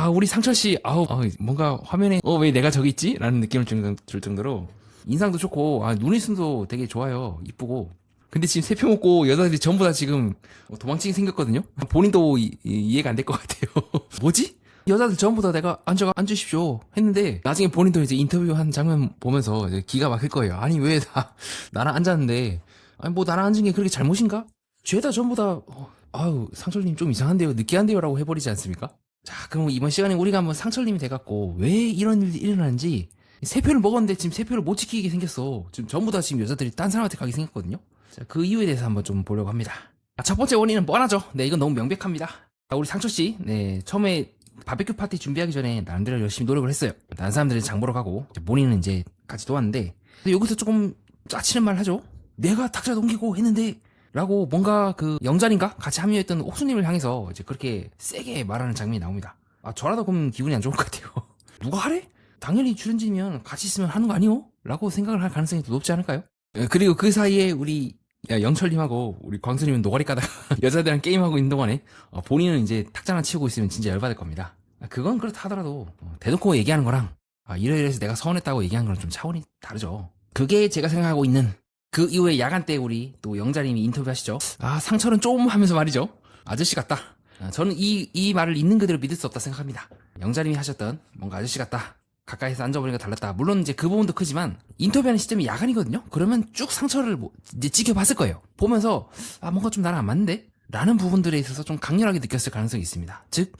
우리 상철씨, 뭔가 화면에, 왜 내가 저기 있지? 라는 느낌을 줄 정도로, 인상도 좋고, 눈이순도 되게 좋아요. 이쁘고. 근데 지금 세 표 먹고 여자들이 전부 다 지금 도망치게 생겼거든요? 본인도 이해가 안 될 것 같아요. 뭐지? 여자들 전부 다 내가 앉으십시오. 했는데, 나중에 본인도 이제 인터뷰한 장면 보면서 이제 기가 막힐 거예요. 아니, 왜 나랑 앉았는데, 뭐 나랑 앉은 게 그렇게 잘못인가? 죄다 전부 다, 상철님 좀 이상한데요? 느끼한데요? 라고 해버리지 않습니까? 자, 그럼 이번 시간에 우리가 한번 상철님이 돼갖고 왜 이런 일이 일어나는지 세 표를 먹었는데 지금 세 표를 못 지키게 생겼어. 지금 전부 다 지금 여자들이 딴 사람한테 가게 생겼거든요. 자, 그 이유에 대해서 한번 좀 보려고 합니다. 첫 번째 원인은 뻔하죠. 네, 이건 너무 명백합니다. 우리 상철씨, 네, 처음에 바베큐 파티 준비하기 전에 나름대로 열심히 노력을 했어요. 다른 사람들이 장 보러 가고 본인은 이제 같이 도왔는데 여기서 조금 짜치는 말 하죠. 내가 탁자 넘기고 했는데 라고 뭔가 그 영자님과 같이 합류했던 옥수님을 향해서 이제 그렇게 세게 말하는 장면이 나옵니다. 저라도 그럼 기분이 안 좋을 것 같아요. 누가 하래? 당연히 출연진이면 같이 있으면 하는 거 아니요? 라고 생각을 할 가능성이 더 높지 않을까요? 그리고 그 사이에 우리 영철님하고 우리 광수님은 노가리 까다가 여자들이랑 게임하고 있는 동안에 본인은 이제 탁자나 치우고 있으면 진짜 열받을 겁니다. 그건 그렇다 하더라도 대놓고 얘기하는 거랑 이래서 내가 서운했다고 얘기하는 거랑 좀 차원이 다르죠. 그게 제가 생각하고 있는 그 이후에 야간 때 우리 또 영자님이 인터뷰하시죠. 상철은 좀 하면서 말이죠. 아저씨 같다. 저는 이 말을 있는 그대로 믿을 수 없다 생각합니다. 영자님이 하셨던 뭔가 아저씨 같다. 가까이서 앉아보니까 달랐다. 물론 이제 그 부분도 크지만 인터뷰하는 시점이 야간이거든요. 그러면 쭉 상처를 이제 지켜봤을 거예요. 보면서 뭔가 좀 나랑 안 맞는데? 라는 부분들에 있어서 좀 강렬하게 느꼈을 가능성이 있습니다. 즉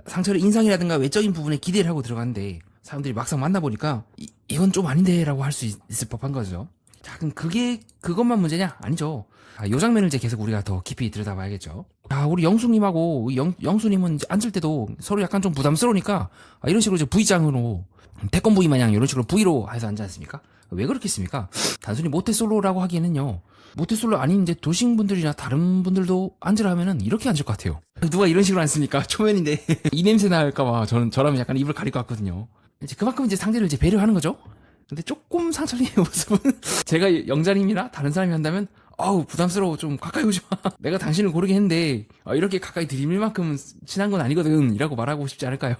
상철의 인상이라든가 외적인 부분에 기대를 하고 들어갔는데 사람들이 막상 만나보니까 이건 좀 아닌데 라고 할 수 있을 법한 거죠. 자, 그럼 그것만 문제냐? 아니죠. 요 장면을 이제 계속 우리가 더 깊이 들여다봐야겠죠. 우리 영수님하고 영수님은 이제 앉을 때도 서로 약간 좀 부담스러우니까 이런 식으로 이제 V장으로 태권 부위 마냥 이런 식으로 V로 해서 앉지 않습니까? 왜 그렇겠습니까? 단순히 모태솔로라고 하기에는요. 모태솔로 아닌 이제 도식분들이나 다른 분들도 앉으라 하면은 이렇게 앉을 것 같아요. 누가 이런 식으로 앉습니까? 초면인데 이 냄새 날까봐 저라면 약간 입을 가릴 것 같거든요. 이제 그만큼 이제 상대를 이제 배려하는 거죠. 근데 조금 상철님의 모습은 제가 영자님이나 다른 사람이 한다면 부담스러워 좀 가까이 오지 마. 내가 당신을 고르게 했는데 이렇게 가까이 들이밀 만큼 친한 건 아니거든 이라고 말하고 싶지 않을까요?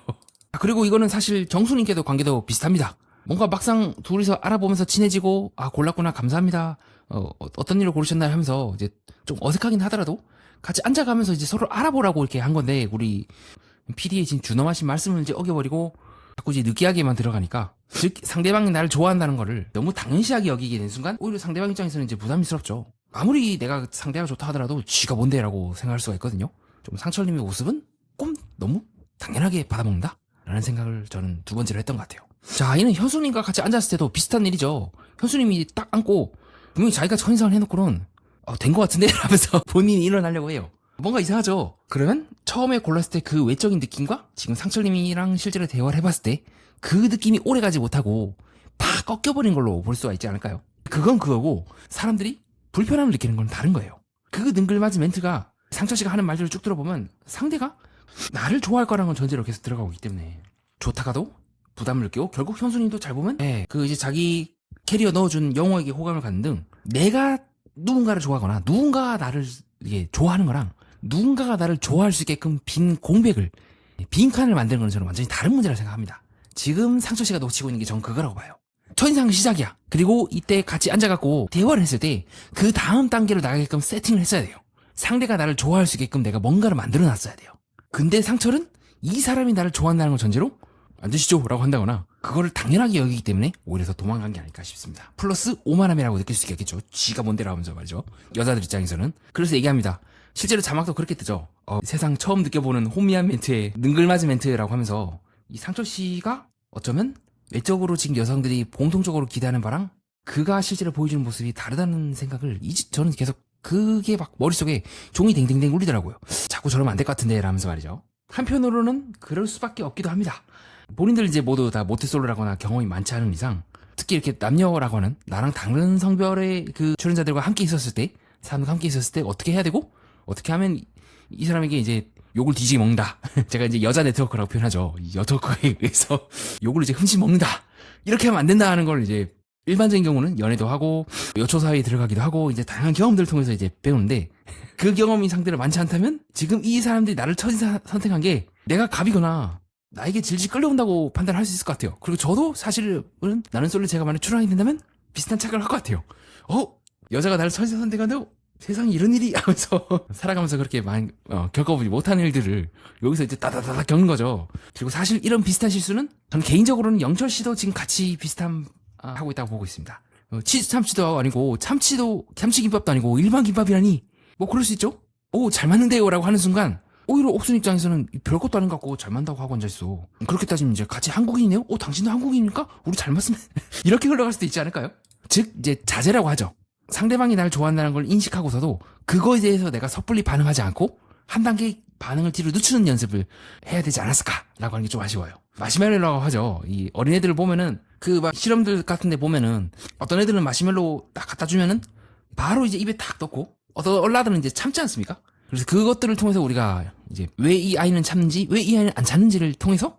그리고 이거는 사실 정수님께도 관계도 비슷합니다. 뭔가 막상 둘이서 알아보면서 친해지고 골랐구나 감사합니다. 어떤 일을 고르셨나요 하면서 이제 좀 어색하긴 하더라도 같이 앉아가면서 이제 서로 알아보라고 이렇게 한 건데 우리 PD의 지금 준엄하신 말씀을 이제 어겨버리고 자꾸 이제 느끼하게만 들어가니까 즉 상대방이 나를 좋아한다는 거를 너무 당연시하게 여기게 된 순간 오히려 상대방 입장에서는 이제 부담스럽죠. 아무리 내가 상대가 좋다 하더라도 쥐가 뭔데 라고 생각할 수가 있거든요. 좀 상철님의 모습은 좀 너무 당연하게 받아먹는다 라는 생각을 저는 두 번째로 했던 것 같아요. 자, 이는 현수님과 같이 앉았을 때도 비슷한 일이죠. 현수님이 딱 앉고 분명히 자기가 첫인상을 해놓고는 된 것 같은데 라면서 본인이 일어나려고 해요. 뭔가 이상하죠. 그러면 처음에 골랐을 때 그 외적인 느낌과 지금 상철님이랑 실제로 대화를 해봤을 때 그 느낌이 오래가지 못하고 다 꺾여버린 걸로 볼 수가 있지 않을까요? 그건 그거고 사람들이 불편함을 느끼는 건 다른 거예요. 그 능글맞은 멘트가 상철씨가 하는 말들을 쭉 들어보면 상대가 나를 좋아할 거라는 건 전제로 계속 들어가고 있기 때문에 좋다가도 부담을 느끼고 결국 현수님도 잘 보면 그 이제 자기 캐리어 넣어준 영호에게 호감을 갖는 등 내가 누군가를 좋아하거나 누군가가 나를 이게 좋아하는 거랑 누군가가 나를 좋아할 수 있게끔 빈 공백을 빈 칸을 만드는 건 저는 완전히 다른 문제라고 생각합니다. 지금 상철씨가 놓치고 있는 게 전 그거라고 봐요. 첫인상은 시작이야. 그리고 이때 같이 앉아갖고 대화를 했을 때 그 다음 단계로 나가게끔 세팅을 했어야 돼요. 상대가 나를 좋아할 수 있게끔 내가 뭔가를 만들어놨어야 돼요. 근데 상철은 이 사람이 나를 좋아한다는 걸 전제로 앉으시죠 라고 한다거나 그거를 당연하게 여기기 때문에 오히려 더 도망간 게 아닐까 싶습니다. 플러스 오만함이라고 느낄 수 있겠죠. 쥐가 뭔데라 하면서 말이죠. 여자들 입장에서는. 그래서 얘기합니다. 실제로 자막도 그렇게 뜨죠. 세상 처음 느껴보는 혼미한 멘트에 능글맞은 멘트라고 하면서 이 상철씨가 어쩌면 외적으로 지금 여성들이 공통적으로 기대하는 바랑 그가 실제로 보여주는 모습이 다르다는 생각을 저는 계속 그게 막 머릿속에 종이 댕댕댕 울리더라고요. 자꾸 저러면 안 될 것 같은데 라면서 말이죠. 한편으로는 그럴 수밖에 없기도 합니다. 본인들 이제 모두 다 모태솔로라거나 경험이 많지 않은 이상 특히 이렇게 남녀라고 하는 나랑 다른 성별의 그 출연자들과 함께 있었을 때 사람과 함께 있었을 때 어떻게 해야 되고 어떻게 하면 이 사람에게 이제 욕을 뒤지게 먹는다. 제가 이제 여자 네트워크라고 표현하죠. 이 네트워크에 의해서 욕을 이제 흠씬 먹는다. 이렇게 하면 안 된다는 걸 이제 일반적인 경우는 연애도 하고 여초 사회에 들어가기도 하고 이제 다양한 경험들을 통해서 이제 배우는데 그 경험이 상대로 많지 않다면 지금 이 사람들이 나를 선택한 게 내가 갑이거나 나에게 질질 끌려온다고 판단할 수 있을 것 같아요. 그리고 저도 사실은 나는 솔로 제가 만약 출연하게 된다면 비슷한 착각을 할 것 같아요. 여자가 나를 선택한다고? 세상에 이런 일이 하면서 살아가면서 그렇게 많이 겪어보지 못한 일들을 여기서 이제 따다다닥 겪는 거죠. 그리고 사실 이런 비슷한 실수는 저는 개인적으로는 영철 씨도 지금 같이 비슷한 하고 있다고 보고 있습니다. 치즈 참치도 아니고 참치김밥도 아니고 일반 김밥이라니 뭐 그럴 수 있죠. 잘 맞는데요 라고 하는 순간 오히려 옥순 입장에서는 별것도 아닌 것 같고 잘 맞는다고 하고 앉아있어. 그렇게 따지면 이제 같이 한국인이네요? 당신도 한국인입니까? 우리 잘 맞으면 이렇게 흘러갈 수도 있지 않을까요? 즉 이제 자제라고 하죠. 상대방이 날 좋아한다는 걸 인식하고서도 그거에 대해서 내가 섣불리 반응하지 않고 한 단계 반응을 뒤로 늦추는 연습을 해야 되지 않았을까라고 하는 게 좀 아쉬워요. 마시멜로라고 하죠. 이 어린애들을 보면은 그 막 실험들 같은 데 보면은 어떤 애들은 마시멜로 딱 갖다 주면은 바로 이제 입에 탁 넣고 어떤 얼라들은 이제 참지 않습니까? 그래서 그것들을 통해서 우리가 이제 왜 이 아이는 참는지 왜 이 아이는 안 참는지를 통해서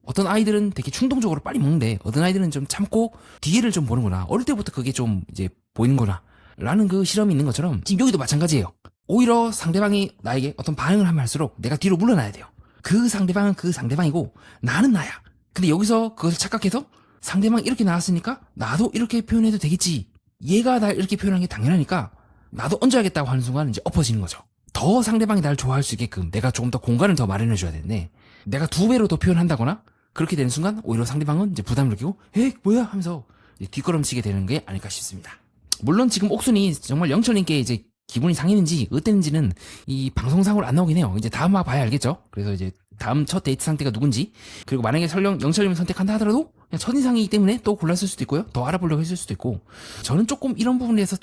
어떤 아이들은 되게 충동적으로 빨리 먹는데 어떤 아이들은 좀 참고 뒤를 좀 보는구나. 어릴 때부터 그게 좀 이제 보이는구나 라는 그 실험이 있는 것처럼 지금 여기도 마찬가지예요. 오히려 상대방이 나에게 어떤 반응을 하면 할수록 내가 뒤로 물러나야 돼요. 그 상대방은 그 상대방이고 나는 나야. 근데 여기서 그것을 착각해서 상대방이 이렇게 나왔으니까 나도 이렇게 표현해도 되겠지. 얘가 날 이렇게 표현한 게 당연하니까 나도 얹어야겠다고 하는 순간 이제 엎어지는 거죠. 더 상대방이 날 좋아할 수 있게끔 내가 조금 더 공간을 더 마련해줘야 되는데 내가 2배로 더 표현한다거나 그렇게 되는 순간 오히려 상대방은 이제 부담을 느끼고 뭐야 하면서 뒷걸음치게 되는 게 아닐까 싶습니다. 물론 지금 옥순이 정말 영철님께 이제 기분이 상했는지 어땠는지는 이 방송상으로 안 나오긴 해요. 이제 다음 화 봐야 알겠죠. 그래서 이제 다음 첫 데이트 상대가 누군지 그리고 만약에 설령 영철님을 선택한다 하더라도 그냥 첫인상이기 때문에 또 골랐을 수도 있고요. 더 알아보려고 했을 수도 있고 저는 조금 이런 부분에 대해서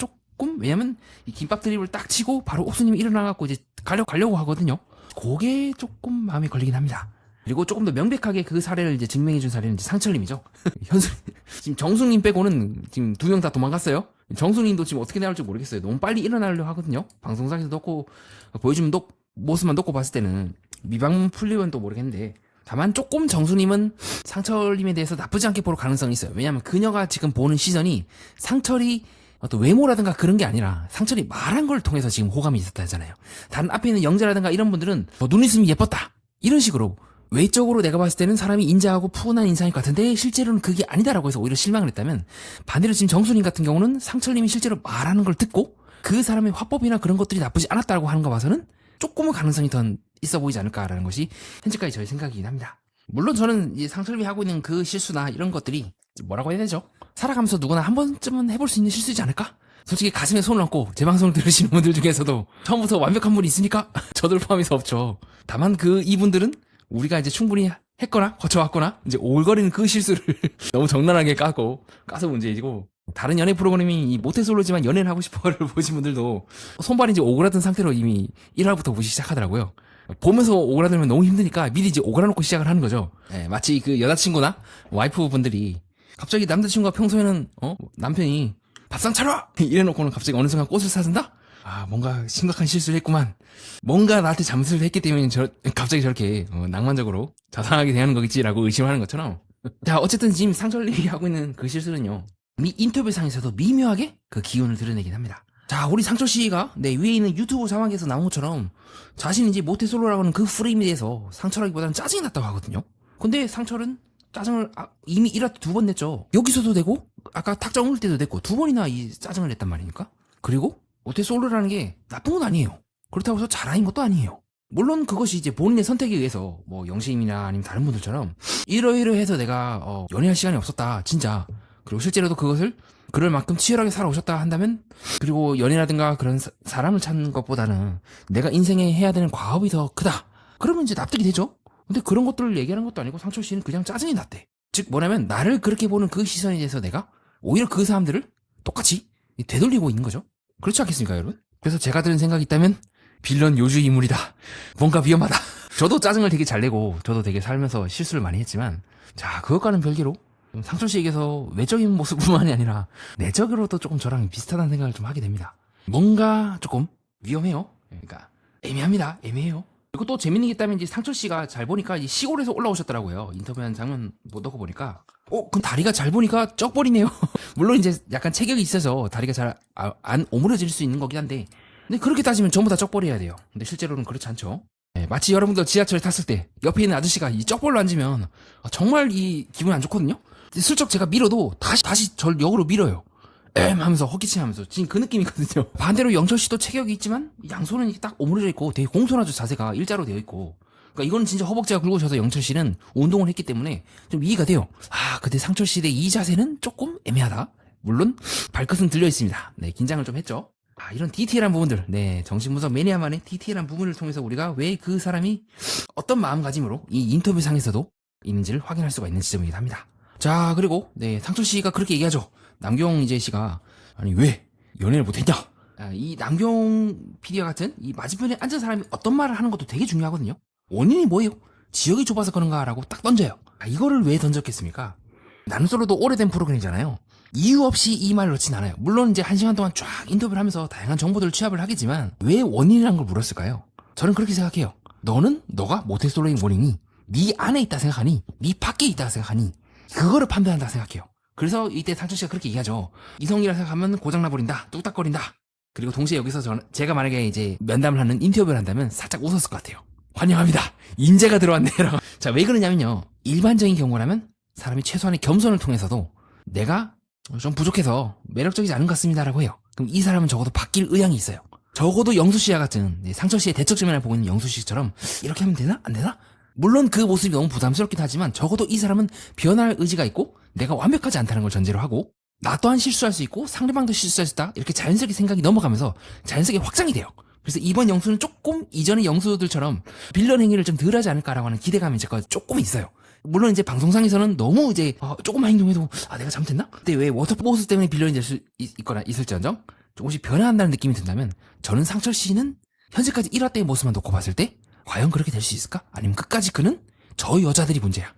왜냐면 이 김밥 드립을 딱 치고 바로 옥수님이 일어나갖고 이제 가려고 하거든요. 그게 조금 마음에 걸리긴 합니다. 그리고 조금 더 명백하게 그 사례를 이제 증명해준 사례는 이제 상철님이죠. 지금 정숙님 빼고는 지금 2명 다 도망갔어요. 정숙님도 지금 어떻게 나올지 모르겠어요. 너무 빨리 일어나려고 하거든요. 방송상에서 놓고 보여주면 모습만 놓고 봤을 때는 미방 풀리면 또 모르겠는데 다만 조금 정숙님은 상철님에 대해서 나쁘지 않게 볼 가능성이 있어요. 왜냐하면 그녀가 지금 보는 시선이 상철이 어떤 외모라든가 그런 게 아니라 상철이 말한 걸 통해서 지금 호감이 있었다잖아요. 다른 앞에 있는 영재라든가 이런 분들은 눈 있으면 예뻤다 이런 식으로 외적으로 내가 봤을 때는 사람이 인자하고 푸근한 인상일 것 같은데 실제로는 그게 아니다라고 해서 오히려 실망을 했다면 반대로 지금 정수님 같은 경우는 상철님이 실제로 말하는 걸 듣고 그 사람의 화법이나 그런 것들이 나쁘지 않았다고 하는 거 봐서는 조금은 가능성이 더 있어 보이지 않을까라는 것이 현재까지 저의 생각이긴 합니다. 물론 저는 이 상철님이 하고 있는 그 실수나 이런 것들이 뭐라고 해야 되죠? 살아가면서 누구나 한 번쯤은 해볼 수 있는 실수지 않을까? 솔직히 가슴에 손을 얹고 제 방송을 들으시는 분들 중에서도 처음부터 완벽한 분이 있으니까 저들 포함해서 없죠. 다만 이분들은 우리가 이제 충분히 했거나 거쳐왔거나 이제 오글거리는 그 실수를 너무 적나라하게 까서 문제이고 다른 연애 프로그램이 이 모태솔로지만 연애를 하고 싶어를 보신 분들도 손발이 이제 오그라든 상태로 이미 1화부터 보기 시작하더라고요. 보면서 오그라들면 너무 힘드니까 미리 이제 오그라놓고 시작을 하는 거죠. 마치 그 여자친구나 와이프 분들이 갑자기 남자친구가 평소에는 남편이 밥상 차려! 이래놓고는 갑자기 어느 순간 꽃을 사준다? 뭔가 심각한 실수를 했구만. 뭔가 나한테 잠수를 했기 때문에 갑자기 저렇게 낭만적으로 자상하게 대하는 거겠지라고 의심하는 것처럼. 자, 어쨌든 지금 상철님이 하고 있는 그 실수는요. 인터뷰상에서도 미묘하게 그 기운을 드러내긴 합니다. 자, 우리 상철씨가 위에 있는 유튜브 자막에서 나온 것처럼 자신이 이제 모태솔로라고 하는 그 프레임에 대해서 상철하기보다는 짜증이 났다고 하거든요. 근데 상철은 짜증을 이미 1화 2번 냈죠. 여기서도 되고 아까 탁자 옮을 때도 됐고 2번이나 이 짜증을 냈단 말입니까? 그리고 모태솔로라는 게 나쁜 건 아니에요. 그렇다고 해서 잘하는 것도 아니에요. 물론 그것이 이제 본인의 선택에 의해서 뭐 영심이나 아니면 다른 분들처럼 이러이러해서 내가 연애할 시간이 없었다 진짜. 그리고 실제로도 그럴 만큼 치열하게 살아오셨다 한다면 그리고 연애라든가 그런 사람을 찾는 것보다는 내가 인생에 해야 되는 과업이 더 크다. 그러면 이제 납득이 되죠. 근데 그런 것들을 얘기하는 것도 아니고 상철 씨는 그냥 짜증이 났대. 즉 뭐냐면 나를 그렇게 보는 그 시선에 대해서 내가 오히려 그 사람들을 똑같이 되돌리고 있는 거죠. 그렇지 않겠습니까 여러분? 그래서 제가 드는 생각이 있다면 빌런 요주 인물이다. 뭔가 위험하다. 저도 짜증을 되게 잘 내고 저도 되게 살면서 실수를 많이 했지만 자 그것과는 별개로 상철 씨에게서 외적인 모습뿐만이 아니라 내적으로도 조금 저랑 비슷하다는 생각을 좀 하게 됩니다. 뭔가 조금 위험해요. 그러니까 애매해요. 그리고 또 재밌는 게 있다면 이제 상철 씨가 잘 보니까 이 시골에서 올라오셨더라고요. 인터뷰한 장면 못 넣고 보니까 그럼 다리가 잘 보니까 쩍버리네요. 물론 이제 약간 체격이 있어서 다리가 잘 안 오므려질 수 있는 거긴 한데 근데 그렇게 따지면 전부 다 쩍버려야 돼요. 근데 실제로는 그렇지 않죠. 마치 여러분들 지하철에 탔을 때 옆에 있는 아저씨가 이 쩍벌로 앉으면 정말 이 기분이 안 좋거든요. 슬쩍 제가 밀어도 다시 절 역으로 밀어요. 하면서 헛기침 하면서 지금 그 느낌이거든요. 반대로 영철 씨도 체격이 있지만 양손은 딱 오므려져 있고 되게 공손하죠. 자세가 일자로 되어 있고. 그러니까 이거는 진짜 허벅지가 굵으셔서 영철 씨는 운동을 했기 때문에 좀 이해가 돼요. 근데 상철 씨의 이 자세는 조금 애매하다. 물론 발끝은 들려 있습니다. 네, 긴장을 좀 했죠. 이런 디테일한 부분들, 네, 정신분석 매니아만의 디테일한 부분을 통해서 우리가 왜 그 사람이 어떤 마음가짐으로 이 인터뷰상에서도 있는지를 확인할 수가 있는 지점이기도 합니다. 자, 그리고 네, 상철 씨가 그렇게 얘기하죠. 남경 이제 씨가 아니 왜 연애를 못했냐? 이 남경 PD와 같은 이 맞은편에 앉은 사람이 어떤 말을 하는 것도 되게 중요하거든요. 원인이 뭐예요? 지역이 좁아서 그런가라고 딱 던져요. 이거를 왜 던졌겠습니까? 나는 솔로도 오래된 프로그램이잖아요. 이유 없이 이 말을 넣진 않아요. 물론 이제 1시간 동안 쫙 인터뷰를 하면서 다양한 정보들을 취합을 하겠지만 왜 원인이라는 걸 물었을까요? 저는 그렇게 생각해요. 너가 모태솔로인 원인이 네 안에 있다 생각하니 네 밖에 있다 생각하니 그거를 판단한다 생각해요. 그래서 이때 상철 씨가 그렇게 얘기하죠. 이성이라 생각하면 고장나버린다. 뚝딱거린다. 그리고 동시에 여기서 제가 만약에 이제 면담을 하는 인터뷰를 한다면 살짝 웃었을 것 같아요. 환영합니다. 인재가 들어왔네요. 자, 왜 그러냐면요. 일반적인 경우라면 사람이 최소한의 겸손을 통해서도 내가 좀 부족해서 매력적이지 않은 것 같습니다라고 해요. 그럼 이 사람은 적어도 바뀔 의향이 있어요. 적어도 영수 씨와 같은 상철 씨의 대척 질문을 보고 있는 영수 씨처럼 이렇게 하면 되나? 안 되나? 물론 그 모습이 너무 부담스럽긴 하지만 적어도 이 사람은 변할 의지가 있고 내가 완벽하지 않다는 걸 전제로 하고 나 또한 실수할 수 있고 상대방도 실수할 수 있다. 이렇게 자연스럽게 생각이 넘어가면서 자연스럽게 확장이 돼요. 그래서 이번 영수는 조금 이전의 영수들처럼 빌런 행위를 좀 덜 하지 않을까라고 하는 기대감이 제가 조금 있어요. 물론 이제 방송상에서는 너무 이제 조금만 행동해도 내가 잘못했나? 근데 왜 워터포스 때문에 빌런이 될 수 있거나 있을지언정 조금씩 변화한다는 느낌이 든다면 저는 상철 씨는 현재까지 1화 때의 모습만 놓고 봤을 때 과연 그렇게 될 수 있을까? 아니면 끝까지 그는 저 여자들이 문제야.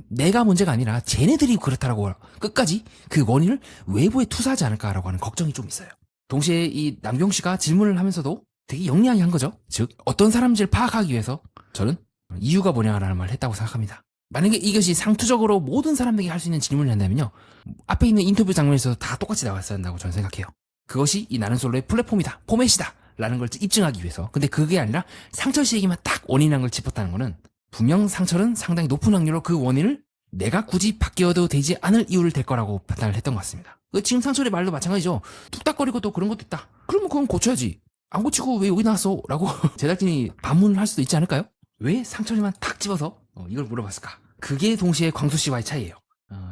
내가 문제가 아니라 쟤네들이 그렇다라고 끝까지 그 원인을 외부에 투사하지 않을까라고 하는 걱정이 좀 있어요. 동시에 이 남경 씨가 질문을 하면서도 되게 영리하게 한 거죠. 즉 어떤 사람인지를 파악하기 위해서 저는 이유가 뭐냐라는 말을 했다고 생각합니다. 만약에 이것이 상투적으로 모든 사람들에게 할 수 있는 질문을 한다면요. 앞에 있는 인터뷰 장면에서 다 똑같이 나왔어야 한다고 저는 생각해요. 그것이 이 나는 솔로의 플랫폼이다. 포맷이다. 라는 걸 입증하기 위해서. 근데 그게 아니라 상철 씨에게만 딱 원인이라는 걸 짚었다는 거는 분명 상철은 상당히 높은 확률로 그 원인을 내가 굳이 바뀌어도 되지 않을 이유를 댈 거라고 판단을 했던 것 같습니다. 지금 상철의 말도 마찬가지죠. 뚝딱거리고 또 그런 것도 있다. 그러면 그건 고쳐야지. 안 고치고 왜 여기 나왔어? 라고 제작진이 반문을 할 수도 있지 않을까요? 왜 상철이만 탁 집어서 이걸 물어봤을까? 그게 동시에 광수 씨와의 차이예요.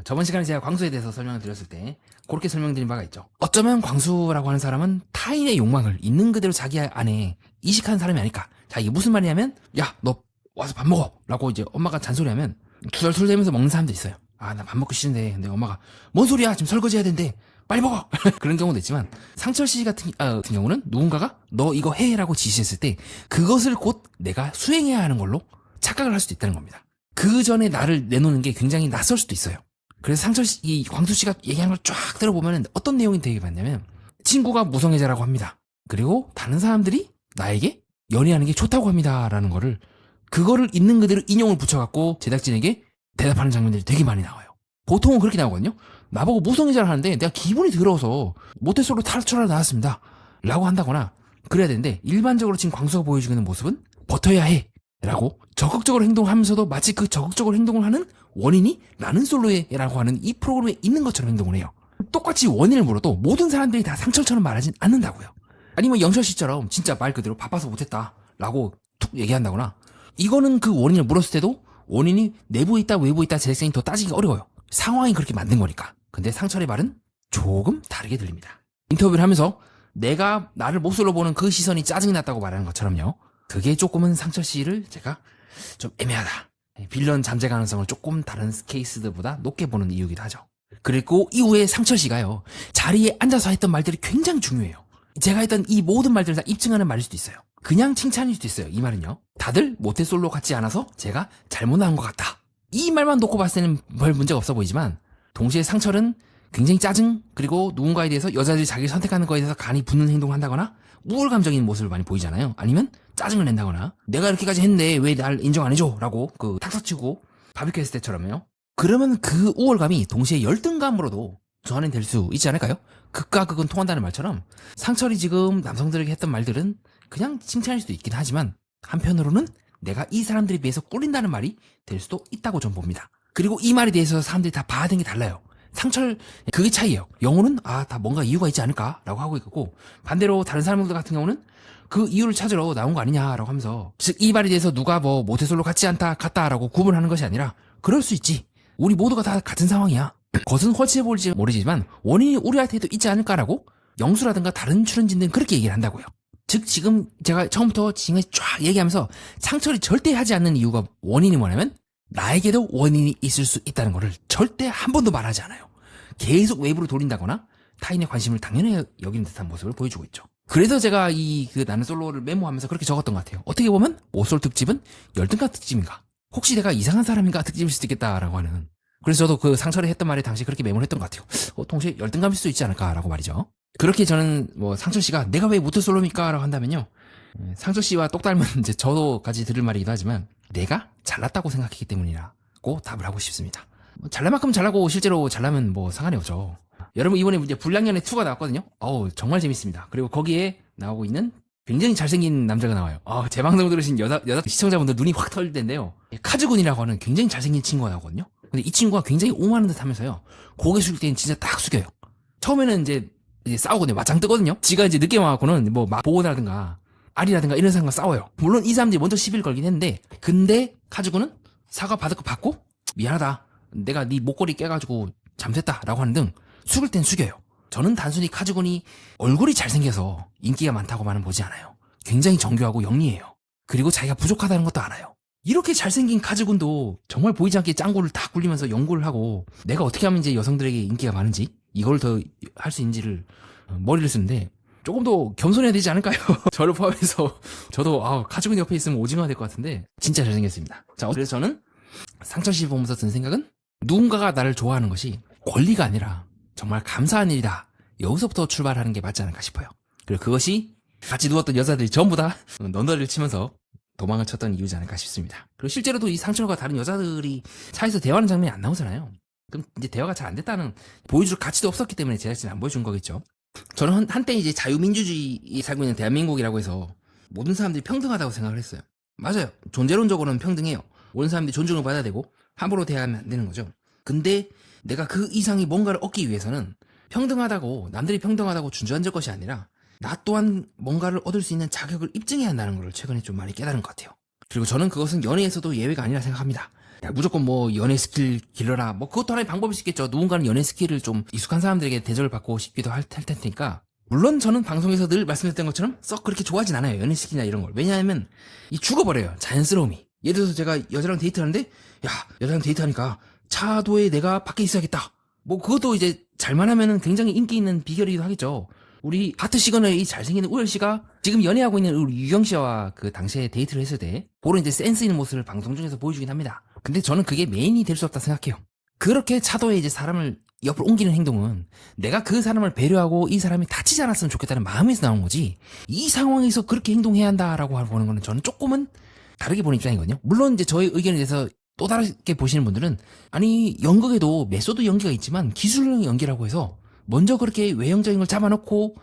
저번 시간에 제가 광수에 대해서 설명을 드렸을 때 그렇게 설명드린 바가 있죠. 어쩌면 광수라고 하는 사람은 타인의 욕망을 있는 그대로 자기 안에 이식하는 사람이 아닐까. 자, 이게 무슨 말이냐면 야, 너 와서 밥 먹어 라고 이제 엄마가 잔소리하면 투덜투덜대면서 먹는 사람도 있어요. 나 밥 먹고 싫은데 근데 엄마가 뭔 소리야 지금 설거지 해야 된대 빨리 먹어 그런 경우도 있지만 상철 씨 같은 경우는 누군가가 너 이거 해 라고 지시했을 때 그것을 곧 내가 수행해야 하는 걸로 착각을 할 수도 있다는 겁니다. 그 전에 나를 내놓는 게 굉장히 낯설 수도 있어요. 그래서 상철 씨, 이 광수 씨가 얘기하는 걸 쫙 들어보면 어떤 내용이 되게 많냐면 친구가 무성애자라고 합니다. 그리고 다른 사람들이 나에게 연애하는 게 좋다고 합니다라는 거를 그거를 있는 그대로 인용을 붙여갖고 제작진에게 대답하는 장면들이 되게 많이 나와요. 보통은 그렇게 나오거든요. 나보고 무성애자를 하는데 내가 기분이 더러워서 모태솔로 탈출하러 나왔습니다. 라고 한다거나 그래야 되는데 일반적으로 지금 광수가 보여주고 있는 모습은 버텨야 해. 라고 적극적으로 행동하면서도 마치 그 적극적으로 행동을 하는 원인이 나는 솔로에 라고 하는 이 프로그램에 있는 것처럼 행동을 해요. 똑같이 원인을 물어도 모든 사람들이 다 상철처럼 말하진 않는다고요. 아니면 영철 씨처럼 진짜 말 그대로 바빠서 못했다 라고 툭 얘기한다거나 이거는 그 원인을 물었을 때도 원인이 내부에 있다 외부에 있다 제작진이 더 따지기가 어려워요. 상황이 그렇게 만든 거니까. 근데 상철의 말은 조금 다르게 들립니다. 인터뷰를 하면서 내가 나를 모쏠로 보는 그 시선이 짜증이 났다고 말하는 것처럼요. 그게 조금은 상철 씨를 제가 좀 애매하다. 빌런 잠재 가능성을 조금 다른 케이스들보다 높게 보는 이유기도 하죠. 그리고 이후에 상철 씨가요. 자리에 앉아서 했던 말들이 굉장히 중요해요. 제가 했던 이 모든 말들을 다 입증하는 말일 수도 있어요. 그냥 칭찬일 수도 있어요. 이 말은요. 다들 모태솔로 같지 않아서 제가 잘못 나온 것 같다. 이 말만 놓고 봤을 때는 별 문제가 없어 보이지만 동시에 상철은 굉장히 짜증 그리고 누군가에 대해서 여자들이 자기를 선택하는 거에 대해서 간이 붙는 행동을 한다거나 우울감적인 모습을 많이 보이잖아요. 아니면 짜증을 낸다거나 내가 이렇게까지 했는데 왜 날 인정 안 해줘? 라고 그 탁서치고 바비큐 했을 때처럼요. 그러면 그 우월감이 동시에 열등감으로도 전환이 될 수 있지 않을까요? 극과 극은 통한다는 말처럼 상철이 지금 남성들에게 했던 말들은 그냥 칭찬일 수도 있긴 하지만 한편으로는 내가 이 사람들에 비해서 꿀린다는 말이 될 수도 있다고 전 봅니다. 그리고 이 말에 대해서 사람들이 다 받아들이는 게 달라요. 상철, 그게 차이예요. 영호는 다 뭔가 이유가 있지 않을까라고 하고 있고, 반대로 다른 사람들 같은 경우는 그 이유를 찾으러 나온 거 아니냐라고 하면서, 즉 이 말에 대해서 누가 뭐 모태솔로 같지 않다 같다라고 구분하는 것이 아니라, 그럴 수 있지. 우리 모두가 다 같은 상황이야. 겉은 훤치해 보일지 모르지만 원인이 우리한테도 있지 않을까라고 영수라든가 다른 출연진들은 그렇게 얘기를 한다고요. 즉 지금 제가 처음부터 지금까지 쫙 얘기하면서 상철이 절대 하지 않는 이유가 원인이 뭐냐면 나에게도 원인이 있을 수 있다는 거를 절대 한 번도 말하지 않아요. 계속 외부로 돌린다거나 타인의 관심을 당연히 여기는 듯한 모습을 보여주고 있죠. 그래서 제가 나는 솔로를 메모하면서 그렇게 적었던 것 같아요. 어떻게 보면 모쏠 특집은 열등감 특집인가? 혹시 내가 이상한 사람인가 특집일 수도 있겠다라고 하는. 그래서 저도 그 상철이 했던 말에 당시 그렇게 메모를 했던 것 같아요. 동시에 열등감일 수도 있지 않을까라고 말이죠. 그렇게 저는 뭐 상철 씨가 내가 왜 모태솔로입니까? 라고 한다면요. 상철 씨와 똑 닮은 이제 저도 같이 들을 말이기도 하지만 내가 잘났다고 생각했기 때문이라고 답을 하고 싶습니다. 잘날 만큼 잘나고 실제로 잘나면 뭐 상관이 없죠. 여러분 이번에 이제 불량년의 2가 나왔거든요. 정말 재밌습니다. 그리고 거기에 나오고 있는 굉장히 잘생긴 남자가 나와요. 제 방송 들으신 여자 시청자분들 눈이 확 털릴 텐데요. 카즈군이라고 하는 굉장히 잘생긴 친구가 나오거든요. 근데 이 친구가 굉장히 옹호하는 듯 하면서요. 고개 숙일 때는 진짜 딱 숙여요. 처음에는 이제 싸우거든요. 맞짱 뜨거든요. 지가 이제 늦게 와갖고는 뭐 보호라든가 알이라든가 이런 사람과 싸워요. 물론 이 사람들이 먼저 시비를 걸긴 했는데, 근데 카즈군은 사과 받을 거 받고 미안하다. 내가 네 목걸이 깨가지고 잠됐다라고 하는 등 숙일 땐 숙여요. 저는 단순히 카즈군이 얼굴이 잘생겨서 인기가 많다고만은 보지 않아요. 굉장히 정교하고 영리해요. 그리고 자기가 부족하다는 것도 알아요. 이렇게 잘생긴 카즈군도 정말 보이지 않게 짱구를 다 굴리면서 연구를 하고 내가 어떻게 하면 이제 여성들에게 인기가 많은지 이걸 더 할 수 있는지를 머리를 쓰는데 조금 더 겸손해야 되지 않을까요? 저를 포함해서 저도 카즈군 옆에 있으면 오징어가 될 것 같은데 진짜 잘생겼습니다. 자, 그래서 저는 상철 씨 보면서 든 생각은 누군가가 나를 좋아하는 것이 권리가 아니라 정말 감사한 일이다. 여기서부터 출발하는 게 맞지 않을까 싶어요. 그리고 그것이 같이 누웠던 여자들이 전부 다 넌더리를 치면서 도망을 쳤던 이유지 않을까 싶습니다. 그리고 실제로도 이 상철과 다른 여자들이 차에서 대화하는 장면이 안 나오잖아요. 그럼 이제 대화가 잘 안 됐다는, 보여줄 가치도 없었기 때문에 제작진이 안 보여준 거겠죠. 저는 한때 이제 자유민주주의 살고 있는 대한민국이라고 해서 모든 사람들이 평등하다고 생각을 했어요. 맞아요. 존재론적으로는 평등해요. 모든 사람들이 존중을 받아야 되고 함부로 대하면 안 되는 거죠. 근데 내가 그 이상의 뭔가를 얻기 위해서는 평등하다고, 남들이 평등하다고 준주앉을 것이 아니라 나 또한 뭔가를 얻을 수 있는 자격을 입증해야 한다는 걸 최근에 좀 많이 깨달은 것 같아요. 그리고 저는 그것은 연애에서도 예외가 아니라 생각합니다. 무조건 뭐 연애 스킬 길러라, 뭐 그것도 하나의 방법일 수 있겠죠. 누군가는 연애 스킬을 좀 익숙한 사람들에게 대접을 받고 싶기도 할 테니까. 물론 저는 방송에서 늘 말씀드렸던 것처럼 썩 그렇게 좋아하진 않아요, 연애 스킬이나 이런 걸. 왜냐하면 죽어버려요, 자연스러움이. 예를 들어서 제가 여자랑 데이트하는데, 여자랑 데이트하니까 차도에 내가 밖에 있어야겠다. 뭐 그것도 이제 잘만 하면은 굉장히 인기 있는 비결이기도 하겠죠. 우리 하트 시그널의 이 잘생긴 우열 씨가 지금 연애하고 있는 우리 유경 씨와 그 당시에 데이트를 했을 때 그런 이제 센스 있는 모습을 방송 중에서 보여주긴 합니다. 근데 저는 그게 메인이 될 수 없다 생각해요. 그렇게 차도에 이제 사람을 옆으로 옮기는 행동은 내가 그 사람을 배려하고 이 사람이 다치지 않았으면 좋겠다는 마음에서 나온 거지, 이 상황에서 그렇게 행동해야 한다라고 보는 거는 저는 조금은 다르게 보는 입장이거든요. 물론 이제 저의 의견에 대해서 또 다르게 보시는 분들은, 아니 연극에도 메소드 연기가 있지만 기술적 연기라고 해서 먼저 그렇게 외형적인 걸 잡아놓고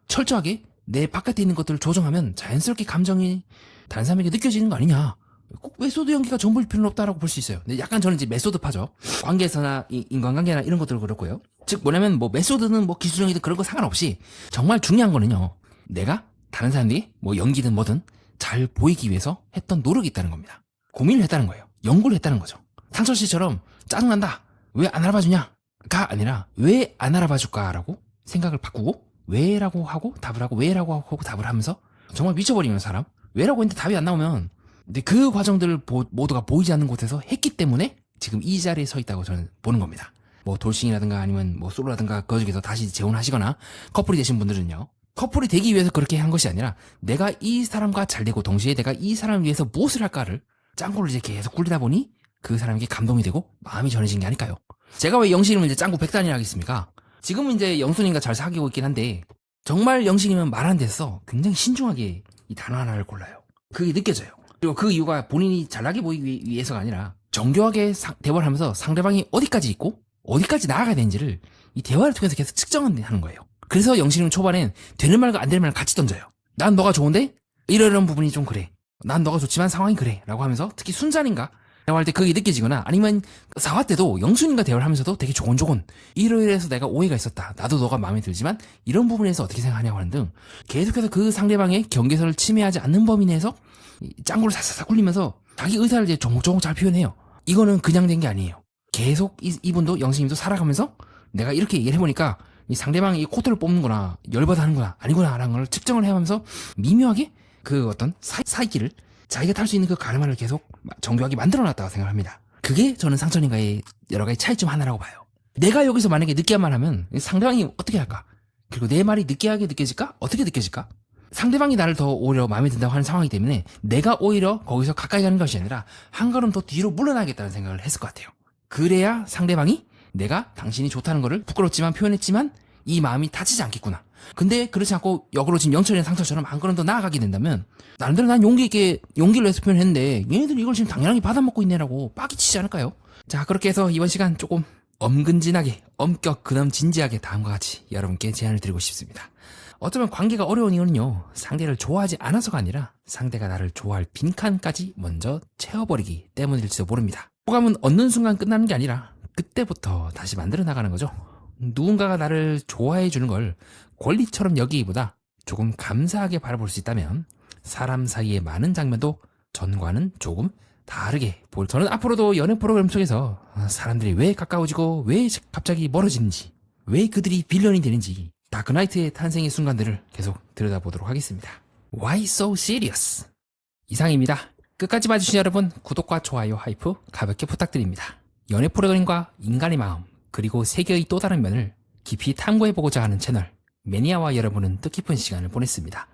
철저하게 내 바깥에 있는 것들을 조정하면 자연스럽게 감정이 다른 사람에게 느껴지는 거 아니냐, 꼭 메소드 연기가 전부일 필요는 없다라고 볼 수 있어요. 근데 약간 저는 이제 메소드파죠. 관계에서나 인간관계나 이런 것들도 그렇고요. 즉 뭐냐면 뭐 메소드는 뭐 기술적이든 그런 거 상관없이 정말 중요한 거는요, 내가 다른 사람들이 뭐 연기든 뭐든 잘 보이기 위해서 했던 노력이 있다는 겁니다. 고민을 했다는 거예요. 연구를 했다는 거죠. 상철 씨처럼 짜증난다, 왜 안 알아봐주냐 가 아니라 왜 안 알아봐줄까라고 생각을 바꾸고 왜라고 하고 답을 하고 왜라고 하고 답을 하면서 정말 미쳐버리는 사람, 왜라고 했는데 답이 안 나오면, 근데 그 과정들을 모두가 보이지 않는 곳에서 했기 때문에 지금 이 자리에 서 있다고 저는 보는 겁니다. 뭐 돌싱이라든가 아니면 뭐 솔로라든가 그 중에서 다시 재혼하시거나 커플이 되신 분들은요, 커플이 되기 위해서 그렇게 한 것이 아니라 내가 이 사람과 잘 되고 동시에 내가 이 사람을 위해서 무엇을 할까를 짱구를 이제 계속 굴리다 보니 그 사람에게 감동이 되고 마음이 전해진 게 아닐까요? 제가 왜 영식이면 이제 짱구 100단이라 하겠습니까? 지금은 이제 영순이가 잘 사귀고 있긴 한데 정말 영식이면 말 안 돼서 굉장히 신중하게 이 단어 하나를 골라요. 그게 느껴져요. 그리고 그 이유가 본인이 잘나게 보이기 위해서가 아니라 정교하게 대화를 하면서 상대방이 어디까지 있고 어디까지 나아가야 되는지를 이 대화를 통해서 계속 측정하는 거예요. 그래서 영식이는 초반엔 되는 말과 안 되는 말을 같이 던져요. 난 너가 좋은데 이런 부분이 좀 그래. 난 너가 좋지만 상황이 그래 라고 하면서 특히 순잔인가 대화할 때 그게 느껴지거나 아니면 사화 때도 영순인과 대화를 하면서도 되게 조곤조곤 이러이러해서 내가 오해가 있었다. 나도 너가 마음에 들지만 이런 부분에서 어떻게 생각하냐고 하는 등 계속해서 그 상대방의 경계선을 침해하지 않는 범위 내에서 짱구를 사사삭 굴리면서 자기 의사를 이제 조목조목 잘 표현해요. 이거는 그냥 된 게 아니에요. 계속 이분도 영수님도 살아가면서 내가 이렇게 얘기를 해보니까 이 상대방이 이 코트를 뽑는구나 열받아 하는구나 아니구나 라는 걸 측정을 해가면서 미묘하게 그 어떤 사이길을 자기가 탈 수 있는 그 가르마를 계속 정교하게 만들어놨다고 생각합니다. 그게 저는 상처님과의 여러 가지 차이점 하나라고 봐요. 내가 여기서 만약에 느끼한 말 하면 상대방이 어떻게 할까? 그리고 내 말이 느끼하게 느껴질까? 어떻게 느껴질까? 상대방이 나를 더 오히려 마음에 든다고 하는 상황이기 때문에 내가 오히려 거기서 가까이 가는 것이 아니라 한 걸음 더 뒤로 물러나겠다는 생각을 했을 것 같아요. 그래야 상대방이 내가 당신이 좋다는 거를 부끄럽지만 표현했지만 이 마음이 다치지 않겠구나. 근데 그렇지 않고 역으로 지금 영철이의 상처처럼 한 걸음 더 나아가게 된다면 나름대로 난 용기 있게 용기를 내서 표현했는데 얘네들 이걸 지금 당연하게 받아먹고 있네라고 빠기치지 않을까요? 자, 그렇게 해서 이번 시간 조금 엄근진하게 엄격 그다음 진지하게 다음과 같이 여러분께 제안을 드리고 싶습니다. 어쩌면 관계가 어려운 이유는요, 상대를 좋아하지 않아서가 아니라 상대가 나를 좋아할 빈칸까지 먼저 채워버리기 때문일지도 모릅니다. 호감은 얻는 순간 끝나는 게 아니라 그때부터 다시 만들어 나가는 거죠. 누군가가 나를 좋아해 주는 걸 권리처럼 여기기보다 조금 감사하게 바라볼 수 있다면 사람 사이의 많은 장면도 전과는 조금 다르게 저는 앞으로도 연애 프로그램 속에서 사람들이 왜 가까워지고 왜 갑자기 멀어지는지, 왜 그들이 빌런이 되는지 다크나이트의 탄생의 순간들을 계속 들여다보도록 하겠습니다. Why so serious? 이상입니다. 끝까지 봐주신 여러분, 구독과 좋아요, 하이프 가볍게 부탁드립니다. 연애 프로그램과 인간의 마음, 그리고 세계의 또 다른 면을 깊이 탐구해보고자 하는 채널 매니아와 여러분은 뜻깊은 시간을 보냈습니다.